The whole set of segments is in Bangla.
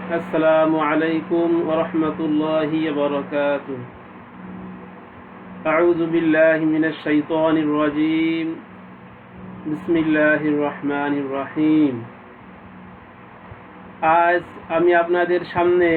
আসসালামু আলাইকুম ওয়া রাহমাতুল্লাহি ওয়া বারাকাতুহু। আউযু বিল্লাহি মিনাশ শাইতানির রাজীম। বিসমিল্লাহির রহমানির রহিম। আজ আমি আপনাদের সামনে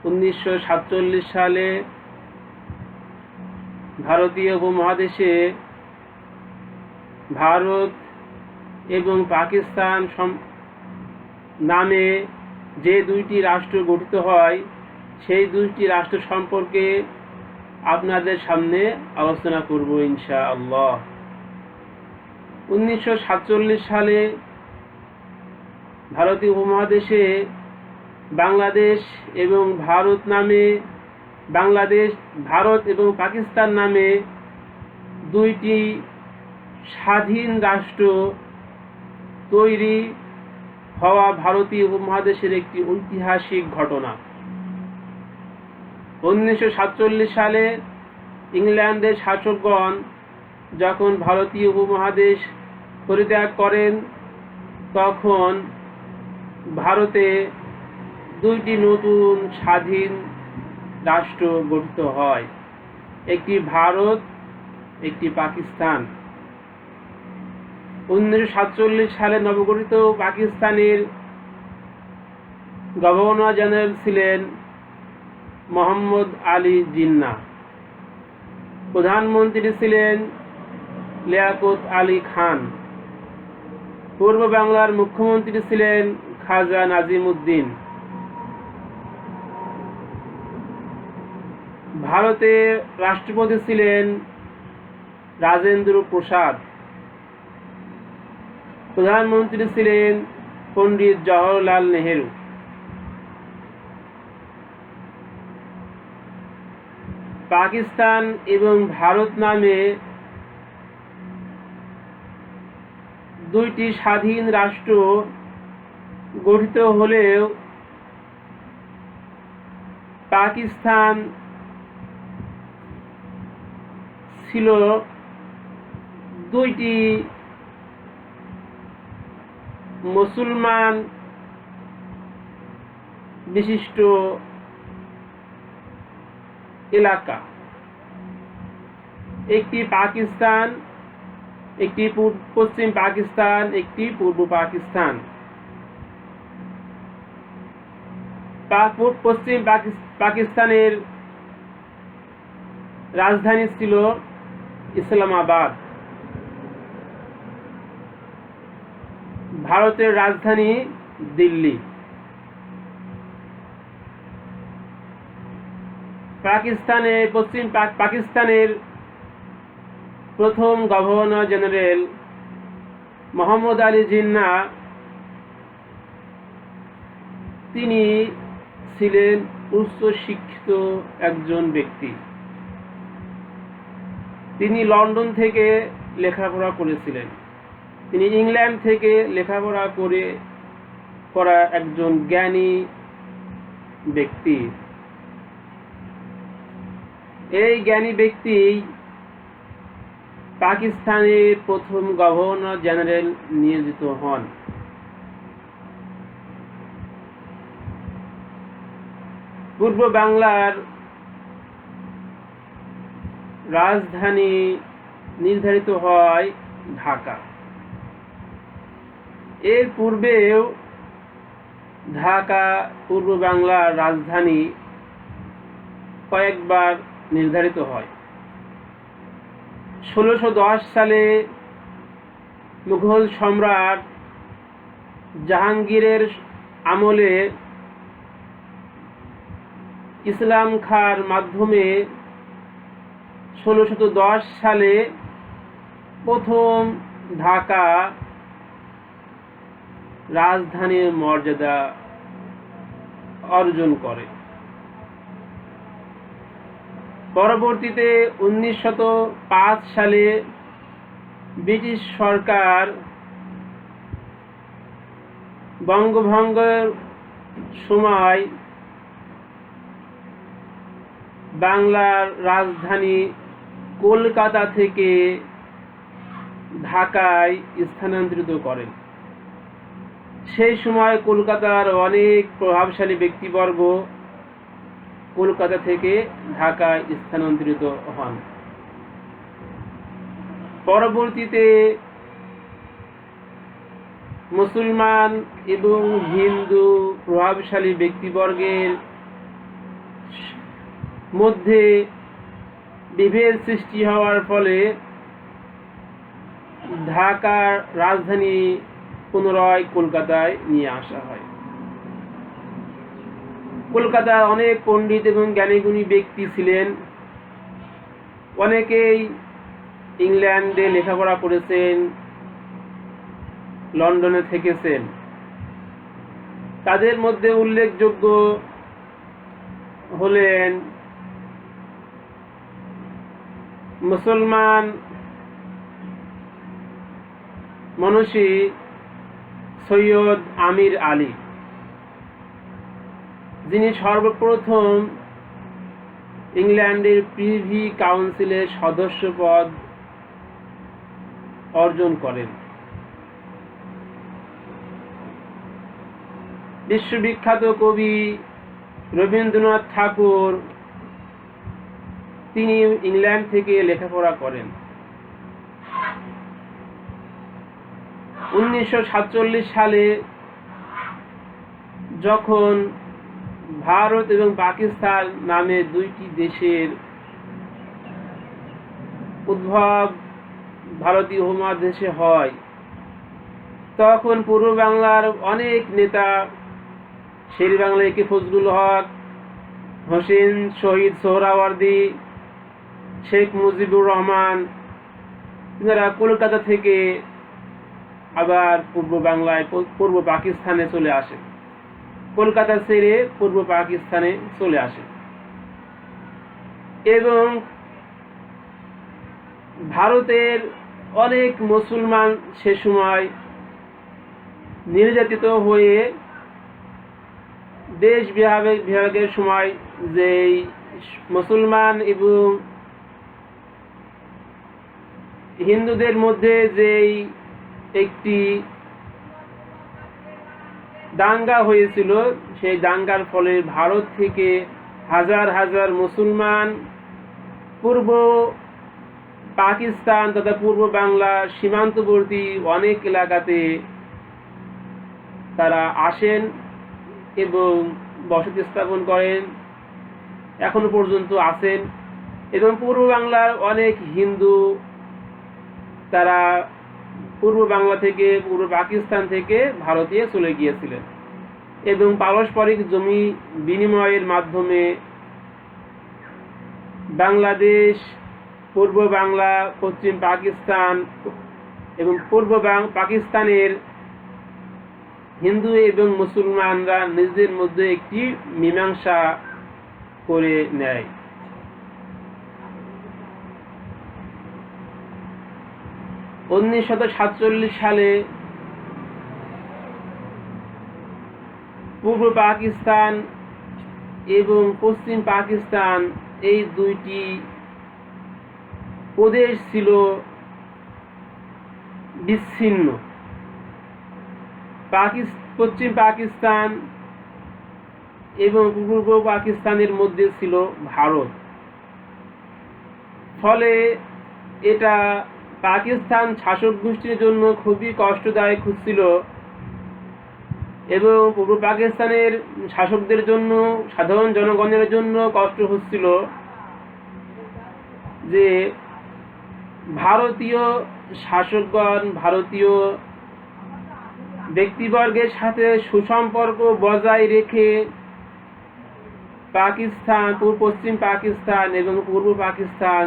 1947 সালে ভারতীয় উপমহাদেশে ভারত এবং পাকিস্তান নামে যে দুইটি রাষ্ট্র গঠিত হয়, সেই দুইটি রাষ্ট্র সম্পর্কে আপনাদের সামনে আলোচনা করব ইনশাআল্লাহ। 1947 সালে ভারতীয় উপমহাদেশে বাংলাদেশ এবং ভারত এবং পাকিস্তান নামে দুইটি স্বাধীন রাষ্ট্র তৈরি হওয়া ভারতীয় উপমহাদেশের একটি ঐতিহাসিক ঘটনা। 1947 সালে ইংল্যান্ডের শাসকগণ যখন ভারতীয় উপমহাদেশ পরিত্যাগ করেন, তখন ভারতে দুইটি নতুন স্বাধীন রাষ্ট্র গঠিত হয়, একটি ভারত, একটি পাকিস্তান। 1947 সালে নবগঠিত পাকিস্তানের গভর্নর জেনারেল ছিলেন মোহাম্মদ আলী জিন্নাহ, প্রধানমন্ত্রী ছিলেন লিয়াকত আলী খান, পূর্ব বাংলার মুখ্যমন্ত্রী ছিলেন খাজা নাজিমউদ্দিন। ভারতের রাষ্ট্রপতি ছিলেন রাজেন্দ্র প্রসাদ, প্রধানমন্ত্রী ছিলেন পণ্ডিত জওহরলাল নেহেরু। পাকিস্তান এবং ভারত নামে দুইটি স্বাধীন রাষ্ট্র গঠিত হলেও পাকিস্তান ছিল দুইটি মুসলমান বিশিষ্ট এলাকা। একটি পাকিস্তান, একটি পশ্চিম পাকিস্তান, একটি পূর্ব পাকিস্তান। পশ্চিম পাকিস্তানের রাজধানী ছিল ইসলামাবাদ, ভারতের রাজধানী দিল্লি। পশ্চিম পাকিস্তানের প্রথম গভর্নর জেনারেল মোহাম্মদ আলী জিন্নাহ, তিনি ছিলেন উচ্চ শিক্ষিত একজন ব্যক্তি। তিনি লন্ডন থেকে লেখাপড়া করেছিলেন। তিনি ইংল্যান্ড থেকে লেখাপড়া করা একজন জ্ঞানী ব্যক্তি। এই জ্ঞানী ব্যক্তি পাকিস্তানের প্রথম গভর্নর জেনারেল নিয়োজিত হন। পূর্ব বাংলার রাজধানী নির্ধারিত হয় ঢাকা। এর পূর্বেও ঢাকা পূর্ব বাংলার রাজধানী কয়েকবার নির্ধারিত হয়। 1610 সালে মুঘল সম্রাট জাহাঙ্গীরের আমলে ইসলাম খাঁর মাধ্যমে 1610 সালে প্রথম ঢাকা রাজধানীর মর্যাদা অর্জন করে। পরবর্তীতে 1905 সালে ব্রিটিশ সরকার বঙ্গভঙ্গের সময় বাংলার রাজধানী কলকাতা থেকে ঢাকায় স্থানান্তরিত করেন। সেই সময় কলকাতার অনেক প্রভাবশালী ব্যক্তিবর্গ কলকাতা থেকে ঢাকায় স্থানান্তরিত হন। পরবর্তীতে মুসলমান এবং হিন্দু প্রভাবশালী ব্যক্তিবর্গের মধ্যে বিভেদ সৃষ্টি হওয়ার ফলে ঢাকার রাজধানী পুনরায় কলকাতায় নিয়ে আসা হয়। কলকাতায় অনেক পণ্ডিত এবং জ্ঞানীগুণী ব্যক্তি ছিলেন। অনেকেই ইংল্যান্ডে লেখাপড়া করেছেন, লন্ডনে থেকেছেন। তাদের মধ্যে উল্লেখযোগ্য হলেন মুসলমান মনীষী সৈয়দ আমির আলী, যিনি সর্বপ্রথম ইংল্যান্ডের প্রিভি কাউন্সিলের সদস্য পদ অর্জন করেন। বিশ্ববিখ্যাত কবি রবীন্দ্রনাথ ঠাকুর, তিনি ইংল্যান্ড থেকে লেখাপড়া করেন। 1947 সালে যখন ভারত এবং পাকিস্তান নামে দুইটি দেশের উদ্ভব ভারতীয় উপমহাদেশে হয়, তখন পূর্ব বাংলার অনেক নেতা, শের বাংলা একে ফজলুল হক, হোসেন শহীদ সোহরাওয়ার্দী, শেখ মুজিবুর রহমান, তারা কলকাতা থেকে আবার পূর্ব বাংলায়, পূর্ব পাকিস্তানে চলে আসে। কলকাতা ছেড়ে পূর্ব পাকিস্তানে চলে আসে এবং ভারতের অনেক মুসলমান সে সময় নির্যাতিত হয়ে দেশ বিভাগের সময় যেই মুসলমান এবং হিন্দুদের মধ্যে যেই একটি দাঙ্গা হয়েছিল, সেই দাঙ্গার ফলে ভারত থেকে হাজার হাজার মুসলমান পূর্ব পাকিস্তান তথা পূর্ব বাংলা সীমান্তবর্তী অনেক এলাকাতে তারা আসেন এবং বসতি স্থাপন করেন, এখনো পর্যন্ত আছেন। এবং পূর্ব বাংলার অনেক হিন্দু তারা পূর্ব বাংলা থেকে, পূর্ব পাকিস্তান থেকে ভারতে চলে গিয়েছিলেন এবং পারস্পরিক জমি বিনিময়ের মাধ্যমে বাংলাদেশ, পূর্ব বাংলা, পশ্চিম পাকিস্তান এবং পূর্ব পাকিস্তানের হিন্দু এবং মুসলমানরা নিজেদের মধ্যে একটি মীমাংসা করে নেয়। 1947 সালে পূর্ব পাকিস্তান এবং পশ্চিম পাকিস্তান এই দুইটি প্রদেশ ছিল বিচ্ছিন্ন। পশ্চিম পাকিস্তান এবং পূর্ব পাকিস্তানের মধ্যে ছিল ভারত। ফলে এটা পাকিস্তান শাসক গোষ্ঠীর জন্য খুবই কষ্টদায়ক হচ্ছিল এবং পূর্ব পাকিস্তানের শাসকদের জন্য, সাধারণ জনগণের জন্য কষ্ট হচ্ছিল যে ভারতীয় শাসকগণ ভারতীয় ব্যক্তিবর্গের সাথে সুসম্পর্ক বজায় রেখে পাকিস্তান, পশ্চিম পাকিস্তান এবং পূর্ব পাকিস্তান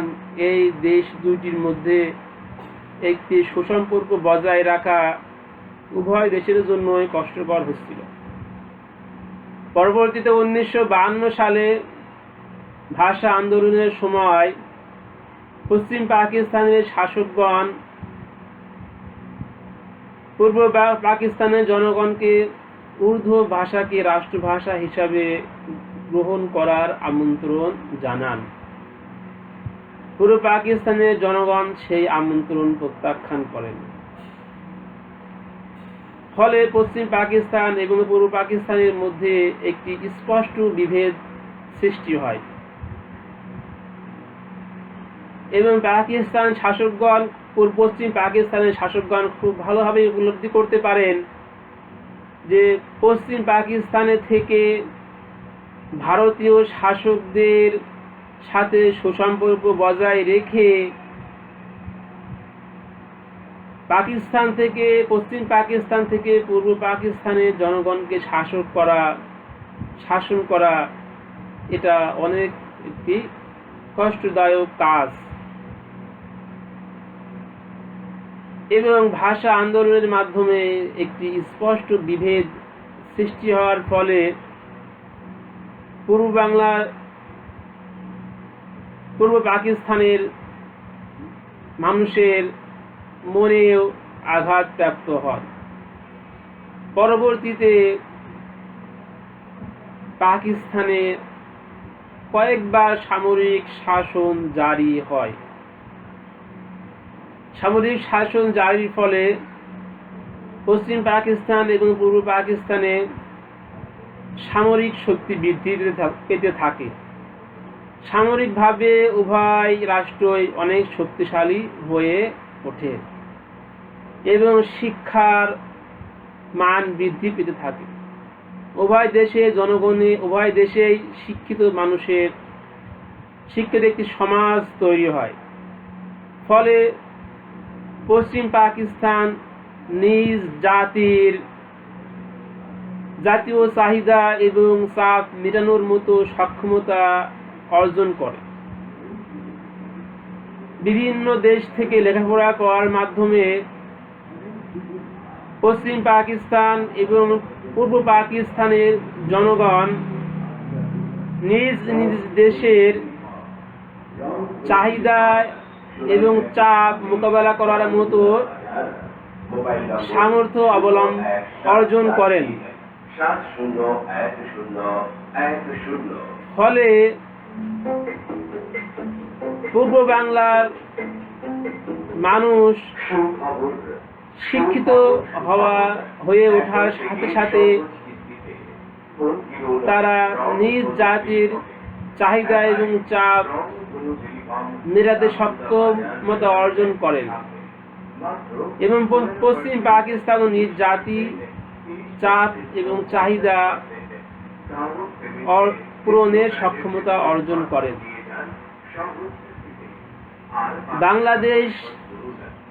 এই দেশ দুইটির মধ্যে একটি সুসম্পর্ক বজায় রাখা উভয় দেশের জন্যই কষ্টকর হচ্ছিল। পরবর্তীতে 1952 সালে ভাষা আন্দোলনের সময় পশ্চিম পাকিস্তানের শাসকগণ পূর্ব পাকিস্তানের জনগণকে উর্দু ভাষাকে রাষ্ট্রভাষা হিসাবে গ্রহণ করার আমন্ত্রণ জানান। পূর্ব পাকিস্তানের জনগণ সেই আমন্ত্রণ প্রত্যাখ্যান করেন। ফলে পশ্চিম পাকিস্তান এবং পূর্ব পাকিস্তানের মধ্যে একটি স্পষ্ট বিভেদ সৃষ্টি হয় এবং পাকিস্তান শাসকগণ পশ্চিম পাকিস্তানের শাসকগণ খুব ভালোভাবে উপলব্ধি করতে পারেন যে পশ্চিম পাকিস্তানে থেকে ভারতীয় শাসকদের সাথে সুসম্পর্ক বজায় রেখে পশ্চিম পাকিস্তান থেকে পূর্ব পাকিস্তানের জনগণকে শাসন করা এটা অনেক একটি কষ্টদায়ক কাজ এবং ভাষা আন্দোলনের মাধ্যমে একটি স্পষ্ট বিভেদ সৃষ্টি হওয়ার ফলে পূর্ব পাকিস্তানের মানুষের মনেও আঘাতপ্রাপ্ত হয়। পরবর্তীতে পাকিস্তানে কয়েকবার সামরিক শাসন জারি হয়। সামরিক শাসন জারির ফলে পশ্চিম পাকিস্তান এবং পূর্ব পাকিস্তানে সামরিক শক্তি বৃদ্ধি পেতে থাকে। সামরিকভাবে উভয় রাষ্ট্রই অনেক শক্তিশালী হয়ে ওঠে এবং শিক্ষার মান বৃদ্ধি পেতে থাকে। উভয় দেশেই শিক্ষিত একটি সমাজ তৈরি হয়। ফলে পশ্চিম পাকিস্তান নিজ জাতীয় চাহিদা এবং চাপ মেটানোর মতো সক্ষমতা অর্জন করে। বিভিন্ন দেশ থেকে লেখাপড়া করার মাধ্যমে পশ্চিম পাকিস্তান এবং পূর্ব পাকিস্তানের জনগণ নিজ নিজ দেশের চাহিদা এবং চাপ মোকাবেলা করার মতো সামর্থ্য অর্জন করেন। ফলে পূর্ব বাংলার মানুষ শিক্ষিত হয়ে ওঠার সাথে সাথে তারা নিজ জাতির চাহিদা এবং চাপ মেটাতে সক্ষমতা অর্জন করেন এবং পশ্চিম পাকিস্তান নিজ জাতি চাপ এবং চাহিদা পূরণের সক্ষমতা অর্জন করেন। বাংলাদেশ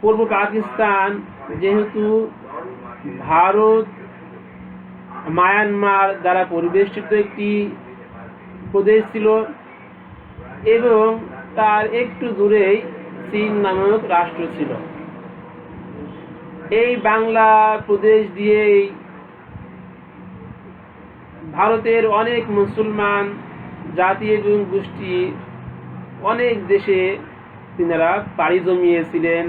পূর্ব পাকিস্তান যেহেতু ভারত মায়ানমার দ্বারা পরিবেষ্টিত একটি প্রদেশ ছিল এবং তার একটু দূরেই চীন নামক রাষ্ট্র ছিল। এই বাংলা প্রদেশ দিয়েই ভারতের অনেক মুসলমান জাতি এবং গোষ্ঠী অনেক দেশে তিনারা পাড়ি জমিয়েছিলেন।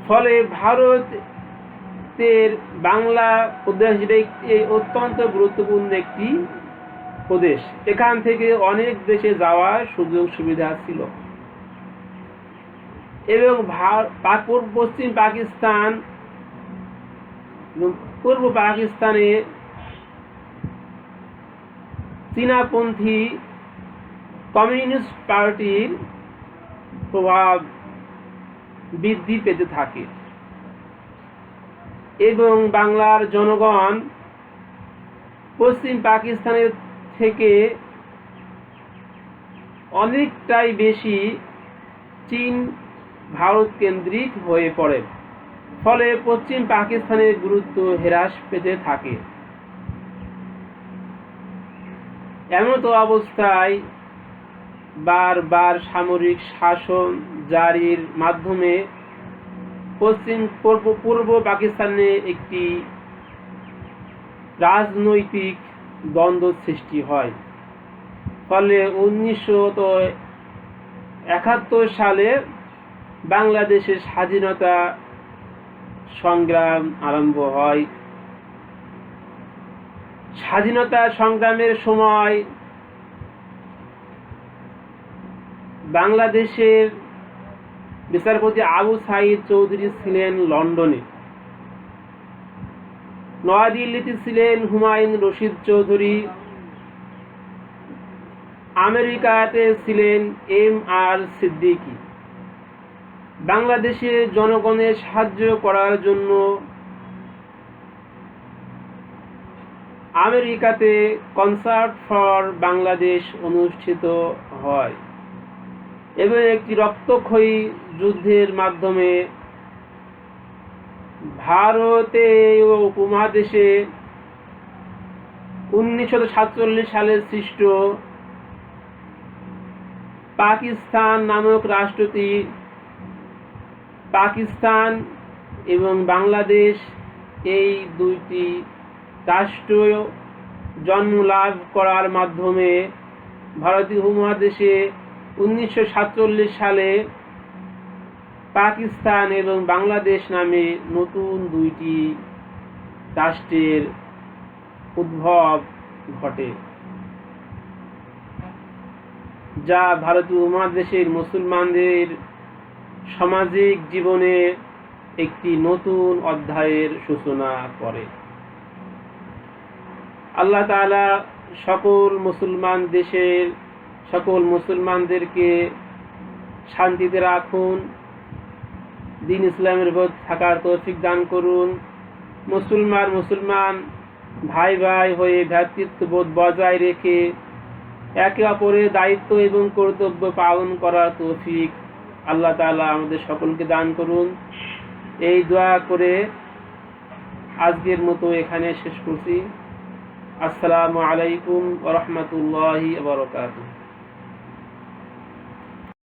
ফলে ভারতের বাংলা প্রদেশ অত্যন্ত গুরুত্বপূর্ণ একটি প্রদেশ। এখান থেকে অনেক দেশে যাওয়ার সুযোগ সুবিধা ছিল এবং পশ্চিম পাকিস্তান পূর্ব পাকিস্তানে চীনাপন্থী কমিউনিস্ট পার্টির প্রভাব বৃদ্ধি পেতে থাকে এবং বাংলার জনগণ পশ্চিম পাকিস্তানের থেকে অনেকটাই বেশি চীন ভারত কেন্দ্রিক হয়ে পড়ে। ফলে পশ্চিম পাকিস্তানের গুরুত্ব হ্রাস পেতে থাকে। এমত অবস্থায় বারবার সামরিক শাসন জারির মাধ্যমে পূর্ব পাকিস্তানে একটি রাজনৈতিক দ্বন্দ্ব সৃষ্টি হয়। ফলে 1971 সালে বাংলাদেশের স্বাধীনতা সংগ্রাম আরম্ভ হয়। স্বাধীনতা সংগ্রামের সময় বাংলাদেশের বিচারপতি আবু সাঈদ চৌধুরী ছিলেন লন্ডনে নয়াদিল্লিতে ছিলেন হুমায়ুন রশিদ চৌধুরী, আমেরিকাতে ছিলেন এম.আর. সিদ্দিকী। বাংলাদেশের জনগণের সাহায্য করার জন্য আমেরিকাতে কনসার্ট ফর বাংলাদেশ অনুষ্ঠিত হয় এবং একটি রক্তক্ষয়ী যুদ্ধের মাধ্যমে ভারতীয় উপমহাদেশে 1947 সালে সৃষ্ট পাকিস্তান নামক রাষ্ট্রটি পাকিস্তান এবং বাংলাদেশ এই দুইটি রাষ্ট্র জন্ম লাভ করার মাধ্যমে ভারতীয় উপমহাদেশে 1947 সালে পাকিস্তান এবং বাংলাদেশ নামে নতুন দুইটি রাষ্ট্রের উদ্ভব ঘটে, যা ভারতীয় উপমহাদেশের মুসলমানদের সামাজিক জীবনে একটি নতুন অধ্যায়ের সূচনা করে। আল্লাহ তাআলা সকল মুসলমানদেরকে শান্তিতে রাখুন, দ্বীন ইসলামের উপর থাকার তৌফিক দান করুন। মুসলমান ভাই ভাই হয়ে ভ্রাতৃত্ববোধ বজায় রেখে একে অপরের দায়িত্ব এবং কর্তব্য পালন করার তৌফিক আল্লাহ তাআলা আমাদের সকলকে দান করুন। এই দোয়া করে আজকের মতো এখানে শেষ করছি। আসসালামু আলাইকুম ওয়া রাহমাতুল্লাহি ওয়া বারাকাতুহু।